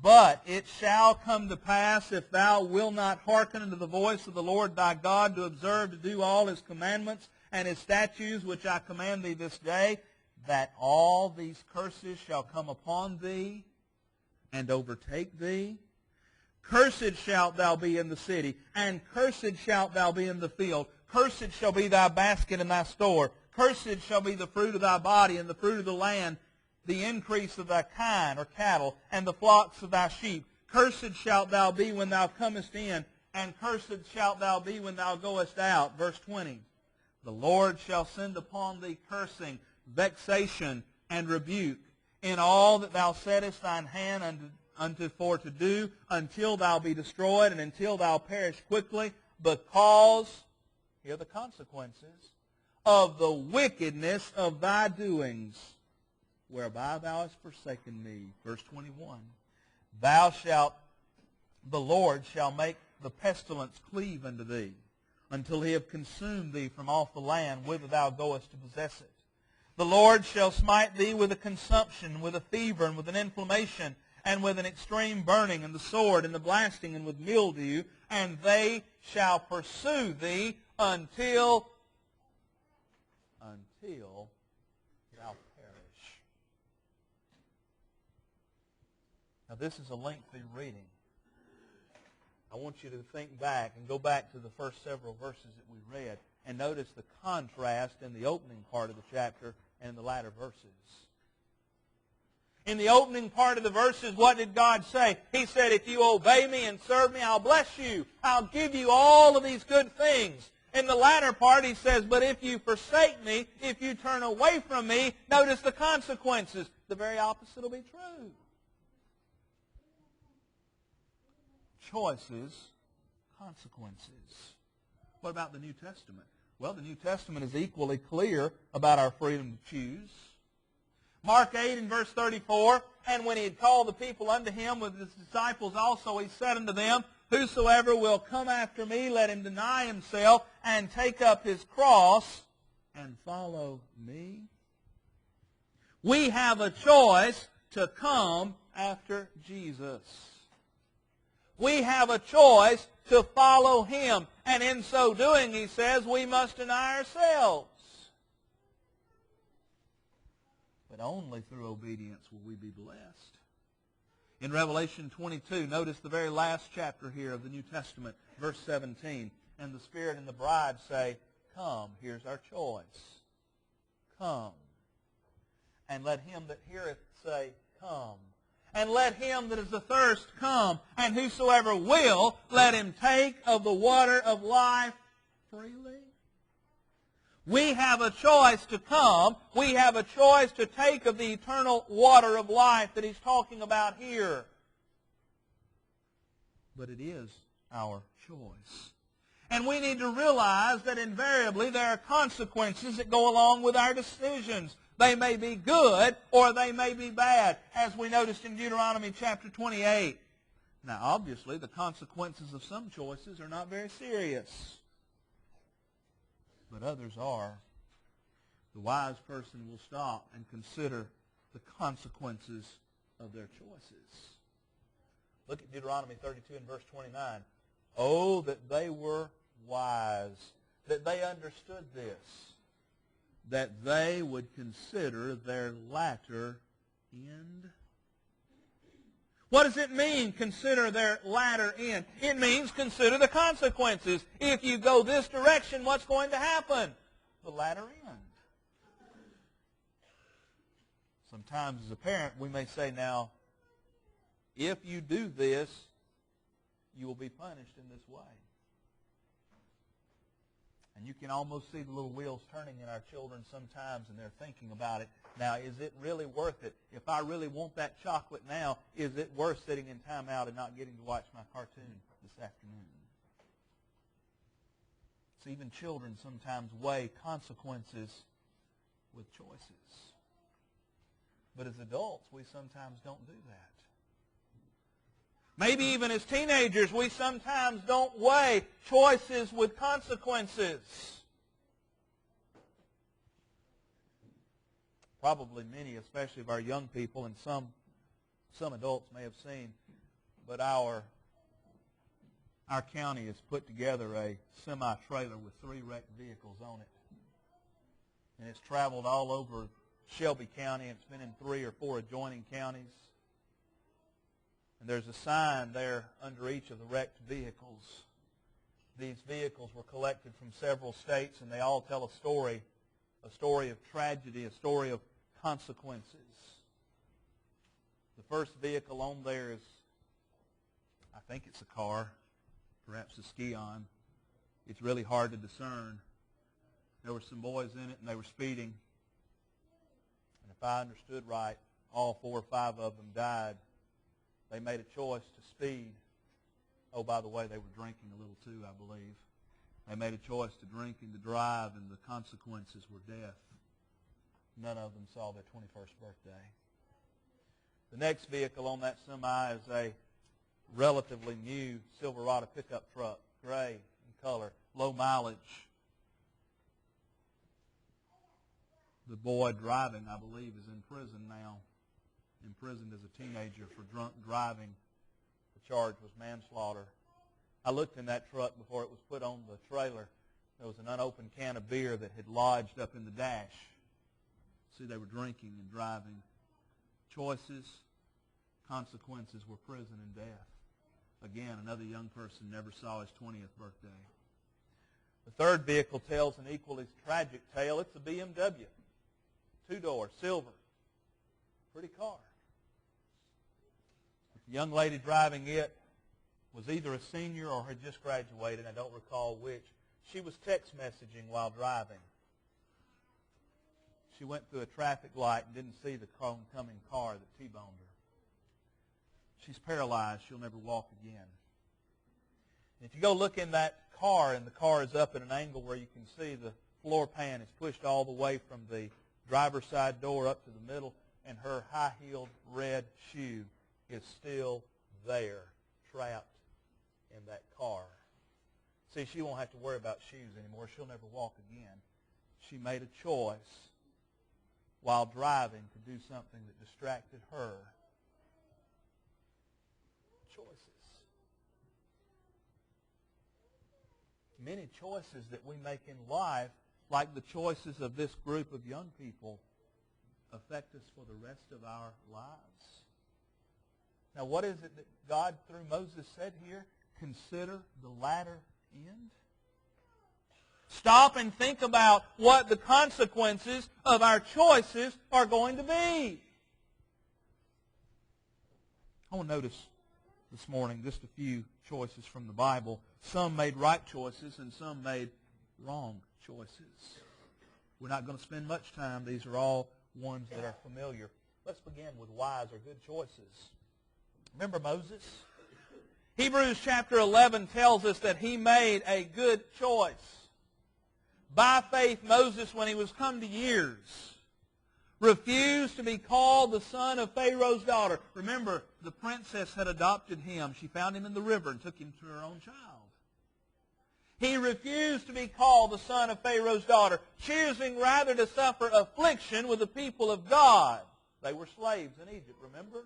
But it shall come to pass, if thou wilt not hearken unto the voice of the Lord thy God, to observe to do all his commandments and his statutes, which I command thee this day, that all these curses shall come upon thee and overtake thee. Cursed shalt thou be in the city, and cursed shalt thou be in the field. Cursed shall be thy basket and thy store. Cursed shall be the fruit of thy body, and the fruit of the land, the increase of thy kine or cattle, and the flocks of thy sheep. Cursed shalt thou be when thou comest in, and cursed shalt thou be when thou goest out. Verse 20. The Lord shall send upon thee cursing, vexation, and rebuke in all that thou settest thine hand unto for to do, until thou be destroyed, and until thou perish quickly, because, here are the consequences, of the wickedness of thy doings, whereby thou hast forsaken me. Verse 21. The Lord shall make the pestilence cleave unto thee, until he have consumed thee from off the land whither thou goest to possess it. The Lord shall smite thee with a consumption, with a fever, and with an inflammation, and with an extreme burning, and the sword, and the blasting, and with mildew, and they shall pursue thee until thou perish. Now this is a lengthy reading. I want you to think back and go back to the first several verses that we read and notice the contrast in the opening part of the chapter and in the latter verses. In the opening part of the verses, what did God say? He said, if you obey me and serve me, I'll bless you. I'll give you all of these good things. In the latter part, he says, but if you forsake me, if you turn away from me, notice the consequences. The very opposite will be true. Choices, consequences. What about the New Testament? Well, the New Testament is equally clear about our freedom to choose. Mark 8 and verse 34, and when he had called the people unto him with his disciples also, he said unto them, whosoever will come after me, let him deny himself and take up his cross and follow me. We have a choice to come after Jesus. We have a choice to follow him. And in so doing, he says, we must deny ourselves. But only through obedience will we be blessed. In Revelation 22, notice the very last chapter here of the New Testament, verse 17. And the Spirit and the bride say, come, here's our choice. Come. And let him that heareth say, come. And let him that is athirst come. And whosoever will, let him take of the water of life freely. We have a choice to come. We have a choice to take of the eternal water of life that he's talking about here. But it is our choice. And we need to realize that invariably there are consequences that go along with our decisions. They may be good or they may be bad, as we noticed in Deuteronomy chapter 28. Now, obviously, the consequences of some choices are not very serious, but others are. The wise person will stop and consider the consequences of their choices. Look at Deuteronomy 32 and verse 29. Oh, that they were wise, that they understood this, that they would consider their latter end. What does it mean, consider their latter end? It means consider the consequences. If you go this direction, what's going to happen? The latter end. Sometimes as a parent, we may say, now, if you do this, you will be punished in this way. And you can almost see the little wheels turning in our children sometimes, and they're thinking about it. Now, is it really worth it? If I really want that chocolate now, is it worth sitting in timeout and not getting to watch my cartoon this afternoon? So even children sometimes weigh consequences with choices. But as adults, we sometimes don't do that. Maybe even as teenagers, we sometimes don't weigh choices with consequences. Probably many, especially of our young people, and some some adults may have seen, but our county has put together a semi-trailer with 3 wrecked vehicles on it. And it's traveled all over Shelby County, and it's been in 3 or 4 adjoining counties. And there's a sign there under each of the wrecked vehicles. These vehicles were collected from several states, and they all tell a story of tragedy, a story of consequences. The first vehicle on there is, I think it's a car, perhaps a ski-on. It's really hard to discern. There were some boys in it, and they were speeding. And if I understood right, all 4 or 5 of them died. They made a choice to speed. Oh, by the way, they were drinking a little too, I believe. They made a choice to drink and to drive, and the consequences were death. None of them saw their 21st birthday. The next vehicle on that semi is a relatively new Silverado pickup truck, gray in color, low mileage. The boy driving, I believe, is in prison now, imprisoned as a teenager for drunk driving. The charge was manslaughter. I looked in that truck before it was put on the trailer. There was an unopened can of beer that had lodged up in the dash. See, they were drinking and driving. Choices, consequences were prison and death. Again, another young person never saw his 20th birthday. The third vehicle tells an equally tragic tale. It's a BMW, 2-door, silver, pretty car. The young lady driving it was either a senior or had just graduated. I don't recall which. She was text messaging while driving. She went through a traffic light and didn't see the oncoming car that T-boned her. She's paralyzed. She'll never walk again. And if you go look in that car, and the car is up at an angle where you can see the floor pan is pushed all the way from the driver's side door up to the middle, and her high-heeled red shoe is still there, trapped in that car. See, she won't have to worry about shoes anymore. She'll never walk again. She made a choice while driving to do something that distracted her. Choices. Many choices that we make in life, like the choices of this group of young people, affect us for the rest of our lives. Now, what is it that God, through Moses, said here? Consider the latter end. Stop and think about what the consequences of our choices are going to be. I want to notice this morning just a few choices from the Bible. Some made right choices and some made wrong choices. We're not going to spend much time. These are all ones that are familiar. Let's begin with wise or good choices. Remember Moses? Hebrews chapter 11 tells us that he made a good choice. By faith, Moses, when he was come to years, refused to be called the son of Pharaoh's daughter. Remember, the princess had adopted him. She found him in the river and took him to her own child. He refused to be called the son of Pharaoh's daughter, choosing rather to suffer affliction with the people of God. They were slaves in Egypt, remember?